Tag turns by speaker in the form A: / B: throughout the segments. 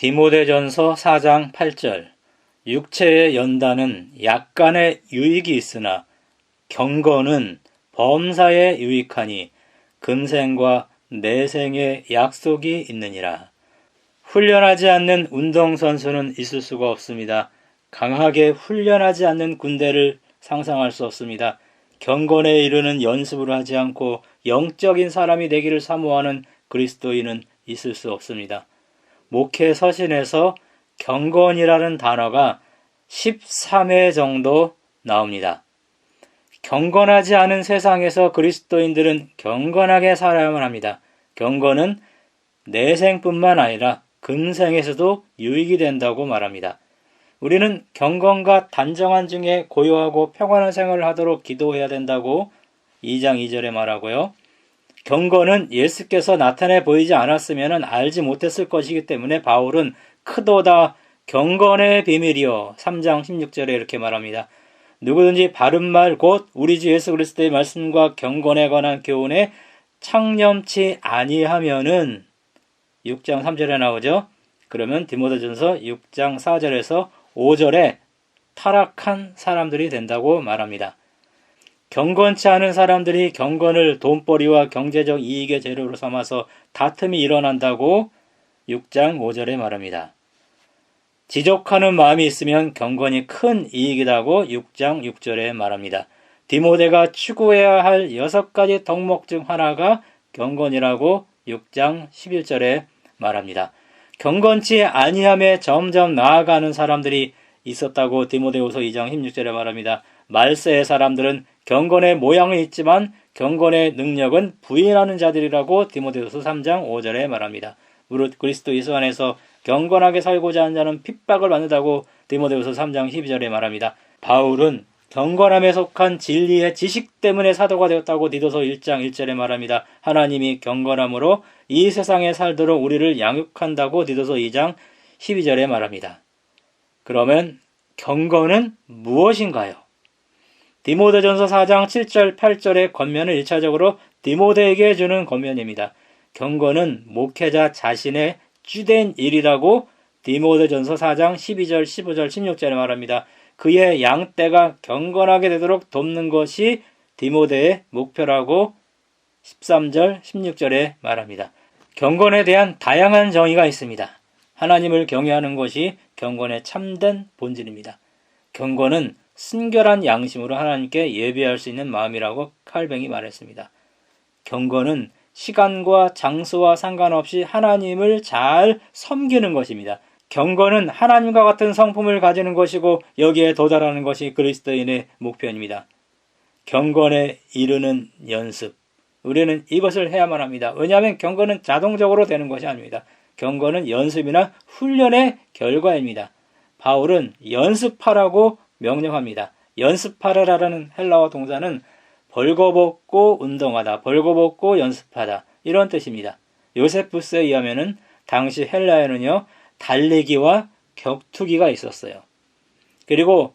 A: 디모데전서 4장 8절 육체의 연단은 약간의 유익이 있으나 경건은 범사에 유익하니 금생과 내생의 약속이 있느니라. 훈련하지 않는 운동선수는 있을 수가 없습니다. 강하게 훈련하지 않는 군대를 상상할 수 없습니다. 경건에 이르는 연습을 하지 않고 영적인 사람이 되기를 사모하는 그리스도인은 있을 수 없습니다. 목회 서신에서 경건이라는 단어가 13회 정도 나옵니다. 경건하지 않은 세상에서 그리스도인들은 경건하게 살아야만 합니다. 경건은 내생뿐만 아니라 금생에서도 유익이 된다고 말합니다. 우리는 경건과 단정한 중에 고요하고 평안한 생활을 하도록 기도해야 된다고 2장 2절에 말하고요. 경건은 예수께서 나타내 보이지 않았으면 알지 못했을 것이기 때문에 바울은 크도다 경건의 비밀이요 3장 16절에 이렇게 말합니다. 누구든지 바른 말 곧 우리 주 예수 그리스도의 말씀과 경건에 관한 교훈에 창념치 아니하면은 6장 3절에 나오죠. 그러면 디모데전서 6장 4절에서 5절에 타락한 사람들이 된다고 말합니다. 경건치 않은 사람들이 경건을 돈벌이와 경제적 이익의 재료로 삼아서 다툼이 일어난다고 6장 5절에 말합니다. 지족하는 마음이 있으면 경건이 큰 이익이라고 6장 6절에 말합니다. 디모데가 추구해야 할 6가지 덕목 중 하나가 경건이라고 6장 11절에 말합니다. 경건치 아니함에 점점 나아가는 사람들이 있었다고 디모데후서 2장 16절에 말합니다. 말세의 사람들은 경건의 모양은 있지만 경건의 능력은 부인하는 자들이라고 디모데후서 3장 5절에 말합니다. 무릇 그리스도 예수 안에서 경건하게 살고자 하는 자는 핍박을 받는다고 디모데후서 3장 12절에 말합니다. 바울은 경건함에 속한 진리의 지식 때문에 사도가 되었다고 디도서 1장 1절에 말합니다. 하나님이 경건함으로 이 세상에 살도록 우리를 양육한다고 디도서 2장 12절에 말합니다. 그러면 경건은 무엇인가요? 디모데전서 4장 7절 8절의 권면은 1차적으로 디모데에게 주는 권면입니다. 경건은 목회자 자신의 주된 일이라고 디모데전서 4장 12절 15절 16절에 말합니다. 그의 양떼가 경건하게 되도록 돕는 것이 디모데의 목표라고 13절 16절에 말합니다. 경건에 대한 다양한 정의가 있습니다. 하나님을 경외하는 것이 경건의 참된 본질입니다. 경건은 순결한 양심으로 하나님께 예배할 수 있는 마음이라고 칼뱅이 말했습니다. 경건은 시간과 장소와 상관없이 하나님을 잘 섬기는 것입니다. 경건은 하나님과 같은 성품을 가지는 것이고 여기에 도달하는 것이 그리스도인의 목표입니다. 경건에 이르는 연습. 우리는 이것을 해야만 합니다. 왜냐하면 경건은 자동적으로 되는 것이 아닙니다. 경건은 연습이나 훈련의 결과입니다. 바울은 연습하라고 명령합니다. 연습하라라는 헬라어 동사는 벌거벗고 운동하다, 벌거벗고 연습하다 이런 뜻입니다. 요세푸스에 의하면은 당시 헬라에는요 달리기와 격투기가 있었어요. 그리고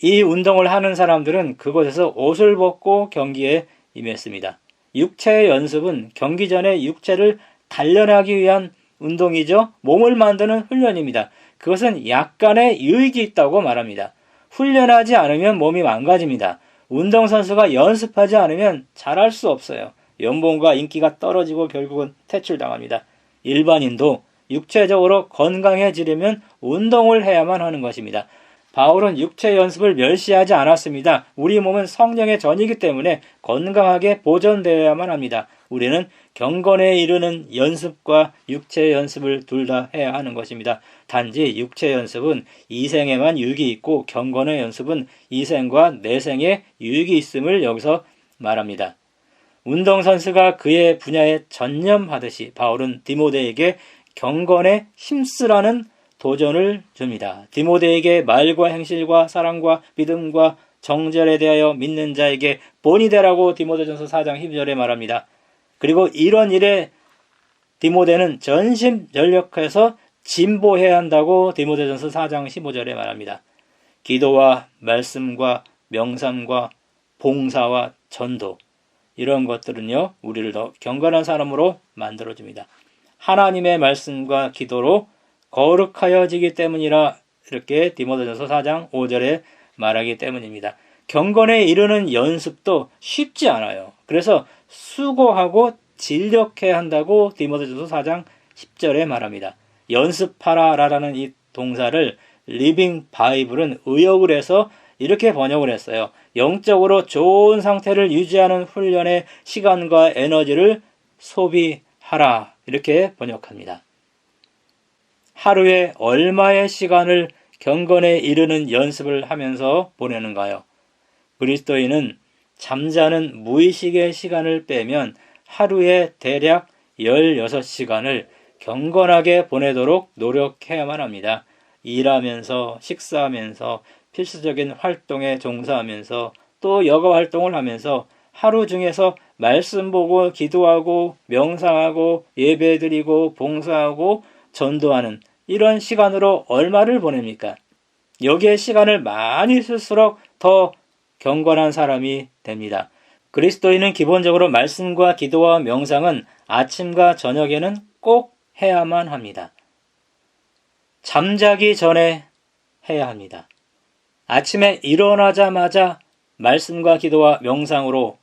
A: 이 운동을 하는 사람들은 그곳에서 옷을 벗고 경기에 임했습니다. 육체의 연습은 경기 전에 육체를 단련하기 위한 운동이죠. 몸을 만드는 훈련입니다. 그것은 약간의 유익이 있다고 말합니다. 훈련하지 않으면 몸이 망가집니다. 운동선수가 연습하지 않으면 잘할 수 없어요. 연봉과 인기가 떨어지고 결국은 퇴출당합니다. 일반인도 육체적으로 건강해지려면 운동을 해야만 하는 것입니다. 바울은 육체 연습을 멸시하지 않았습니다. 우리 몸은 성령의 전이기 때문에 건강하게 보존되어야만 합니다. 우리는 경건에 이르는 연습과 육체 연습을 둘 다 해야 하는 것입니다. 단지 육체 연습은 이생에만 유익이 있고 경건의 연습은 이생과 내생에 유익이 있음을 여기서 말합니다. 운동선수가 그의 분야에 전념하듯이 바울은 디모데에게 경건에 힘쓰라는 도전을 줍니다. 디모데에게 말과 행실과 사랑과 믿음과 정절에 대하여 믿는 자에게 본이 되라고 디모데전서 4장 12절에 말합니다. 그리고 이런 일에 디모데는 전심전력해서 진보해야 한다고 디모데전서 4장 15절에 말합니다. 기도와 말씀과 명상과 봉사와 전도 이런 것들은요 우리를 더 경건한 사람으로 만들어줍니다. 하나님의 말씀과 기도로 거룩하여지기 때문이라 이렇게 디모데전서 4장 5절에 말하기 때문입니다. 경건에 이르는 연습도 쉽지 않아요. 그래서 수고하고 진력해야 한다고 디모데전서 4장 10절에 말합니다. 연습하라라는 이 동사를 리빙 바이블은 의역을 해서 이렇게 번역을 했어요. 영적으로 좋은 상태를 유지하는 훈련의 시간과 에너지를 소비하라 이렇게 번역합니다. 하루에 얼마의 시간을 경건에 이르는 연습을 하면서 보내는가요? 그리스도인은 잠자는 무의식의 시간을 빼면 하루에 대략 16시간을 경건하게 보내도록 노력해야만 합니다. 일하면서, 식사하면서, 필수적인 활동에 종사하면서, 또 여가 활동을 하면서 하루 중에서 말씀 보고 기도하고 명상하고 예배드리고 봉사하고 전도하는 이런 시간으로 얼마를 보냅니까? 여기에 시간을 많이 쓸수록 더 경건한 사람이 됩니다. 그리스도인은 기본적으로 말씀과 기도와 명상은 아침과 저녁에는 꼭 해야만 합니다. 잠자기 전에 해야 합니다. 아침에 일어나자마자 말씀과 기도와 명상으로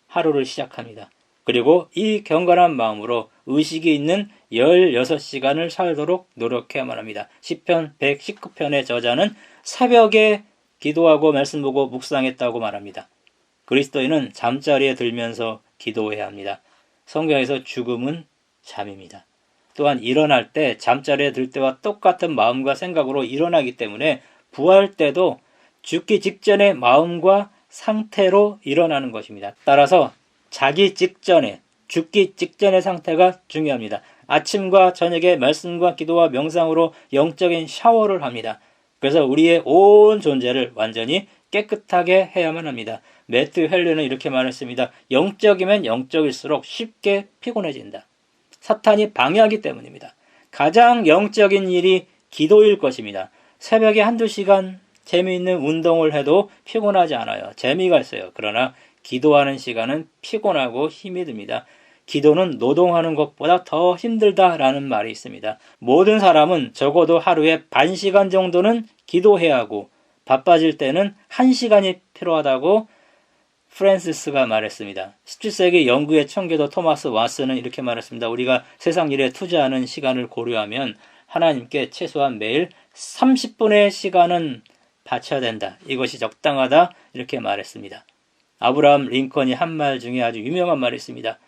A: 하루를 시작합니다. 그리고 이 경건한 마음으로 의식이 있는 16시간을 살도록 노력해야만 합니다. 시편 119편의 저자는 새벽에 기도하고 말씀 보고 묵상했다고 말합니다. 그리스도인은 잠자리에 들면서 기도해야 합니다. 성경에서 죽음은 잠입니다. 또한 일어날 때 잠자리에 들 때와 똑같은 마음과 생각으로 일어나기 때문에 부활 때도 죽기 직전의 마음과 상태로 일어나는 것입니다. 따라서 자기 직전에, 죽기 직전의 상태가 중요합니다. 아침과 저녁에 말씀과 기도와 명상으로 영적인 샤워를 합니다. 그래서 우리의 온 존재를 완전히 깨끗하게 해야만 합니다. 매튜 헨리는 이렇게 말했습니다. 영적이면 영적일수록 쉽게 피곤해진다. 사탄이 방해하기 때문입니다. 가장 영적인 일이 기도일 것입니다. 새벽에 한두 시간 재미있는 운동을 해도 피곤하지 않아요. 재미가 있어요. 그러나 기도하는 시간은 피곤하고 힘이 듭니다. 기도는 노동하는 것보다 더 힘들다라는 말이 있습니다. 모든 사람은 적어도 하루에 반 시간 정도는 기도해야 하고 바빠질 때는 1시간이 필요하다고 프랜시스가 말했습니다. 17세기 영국의 청교도 토마스 왓슨은 이렇게 말했습니다. 우리가 세상 일에 투자하는 시간을 고려하면 하나님께 최소한 매일 30분의 시간은 바쳐야 된다. 이것이 적당하다. 이렇게 말했습니다. 아브라함 링컨이 한 말 중에 아주 유명한 말이 있습니다.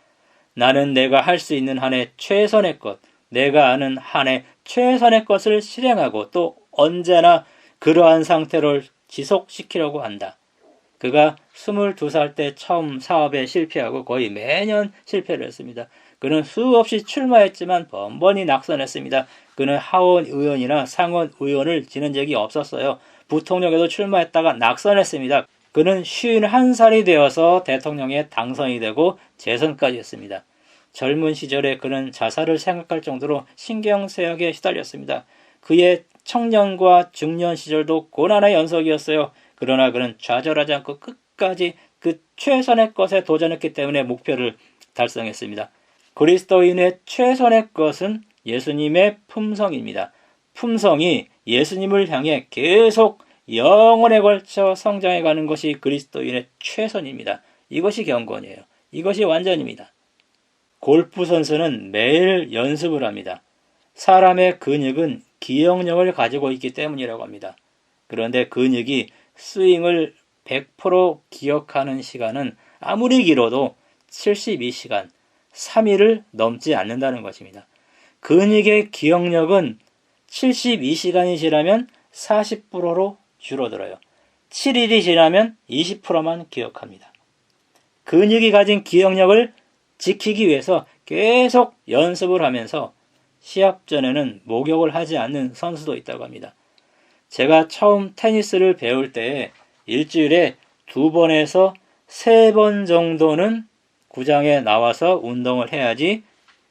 A: 나는 내가 할 수 있는 한에 최선의 것, 내가 아는 한에 최선의 것을 실행하고 또 언제나 그러한 상태를 지속시키려고 한다. 그가 22살 때 처음 사업에 실패하고 거의 매년 실패를 했습니다. 그는 수없이 출마했지만 번번이 낙선했습니다. 그는 하원 의원이나 상원 의원을 지낸 적이 없었어요. 부통령에도 출마했다가 낙선했습니다. 그는 51살이 되어서 대통령에 당선이 되고 재선까지 했습니다. 젊은 시절에 그는 자살을 생각할 정도로 신경쇠약에 시달렸습니다. 그의 청년과 중년 시절도 고난의 연속이었어요. 그러나 그는 좌절하지 않고 끝까지 그 최선의 것에 도전했기 때문에 목표를 달성했습니다. 그리스도인의 최선의 것은 예수님의 품성입니다. 품성이 예수님을 향해 계속 영원에 걸쳐 성장해가는 것이 그리스도인의 최선입니다. 이것이 경건이에요. 이것이 완전입니다. 골프 선수는 매일 연습을 합니다. 사람의 근육은 기억력을 가지고 있기 때문이라고 합니다. 그런데 근육이 스윙을 100% 기억하는 시간은 아무리 길어도 72시간, 3일을 넘지 않는다는 것입니다. 근육의 기억력은 72시간이 지나면 40%로 줄어들어요. 7일이 지나면 20%만 기억합니다. 근육이 가진 기억력을 지키기 위해서 계속 연습을 하면서 시합 전에는 목욕을 하지 않는 선수도 있다고 합니다. 제가 처음 테니스를 배울 때 일주일에 2번에서 3번 정도는 구장에 나와서 운동을 해야지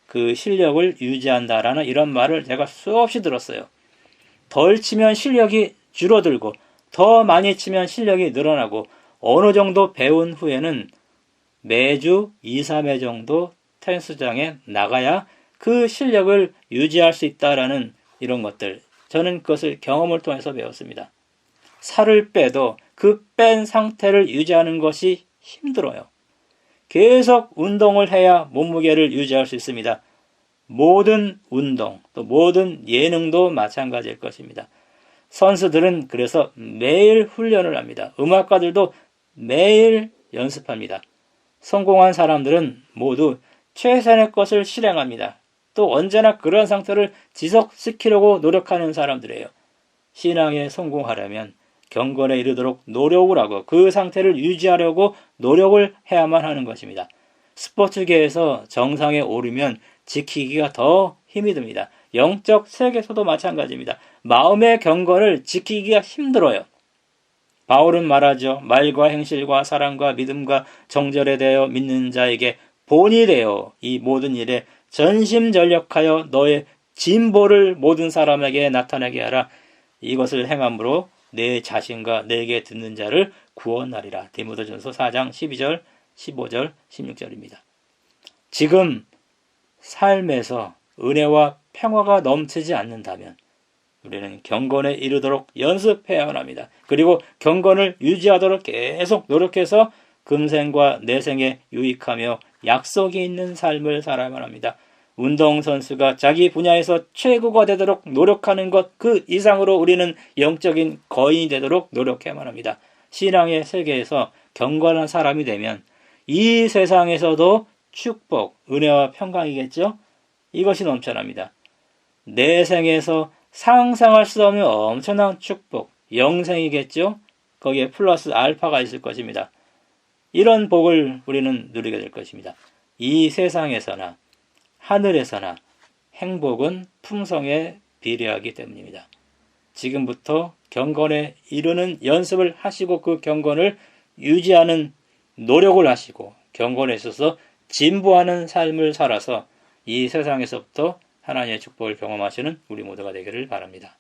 A: 그 실력을 유지한다라는 이런 말을 제가 수없이 들었어요. 덜 치면 실력이 줄어들고 더 많이 치면 실력이 늘어나고 어느 정도 배운 후에는 매주 2, 3회 정도 테니스장에 나가야 그 실력을 유지할 수 있다라는 이런 것들, 저는 그것을 경험을 통해서 배웠습니다. 살을 빼도 그 뺀 상태를 유지하는 것이 힘들어요. 계속 운동을 해야 몸무게를 유지할 수 있습니다. 모든 운동, 또 모든 예능도 마찬가지일 것입니다. 선수들은 그래서 매일 훈련을 합니다. 음악가들도 매일 연습합니다. 성공한 사람들은 모두 최선의 것을 실행합니다. 또 언제나 그런 상태를 지속시키려고 노력하는 사람들이에요. 신앙에 성공하려면 경건에 이르도록 노력을 하고 그 상태를 유지하려고 노력을 해야만 하는 것입니다. 스포츠계에서 정상에 오르면 지키기가 더 힘이 듭니다. 영적 세계에서도 마찬가지입니다. 마음의 경건을 지키기가 힘들어요. 바울은 말하죠. 말과 행실과 사랑과 믿음과 정절에 대하여 믿는 자에게 본이 되어 이 모든 일에 전심전력하여 너의 진보를 모든 사람에게 나타나게 하라. 이것을 행함으로 내 자신과 내게 듣는 자를 구원하리라. 디모데전서 4장 12절, 15절, 16절입니다. 지금 삶에서 은혜와 평화가 넘치지 않는다면 우리는 경건에 이르도록 연습해야만 합니다. 그리고 경건을 유지하도록 계속 노력해서 금생과 내생에 유익하며 약속이 있는 삶을 살아야만 합니다. 운동선수가 자기 분야에서 최고가 되도록 노력하는 것 그 이상으로 우리는 영적인 거인이 되도록 노력해야만 합니다. 신앙의 세계에서 경건한 사람이 되면 이 세상에서도 축복, 은혜와 평강이겠죠? 이것이 넘쳐납니다. 내생에서 상상할 수 없는 엄청난 축복, 영생이겠죠? 거기에 플러스 알파가 있을 것입니다. 이런 복을 우리는 누리게 될 것입니다. 이 세상에서나 하늘에서나 행복은 풍성에 비례하기 때문입니다. 지금부터 경건에 이르는 연습을 하시고 그 경건을 유지하는 노력을 하시고 경건에 있어서 진보하는 삶을 살아서 이 세상에서부터 하나님의 축복을 경험하시는 우리 모두가 되기를 바랍니다.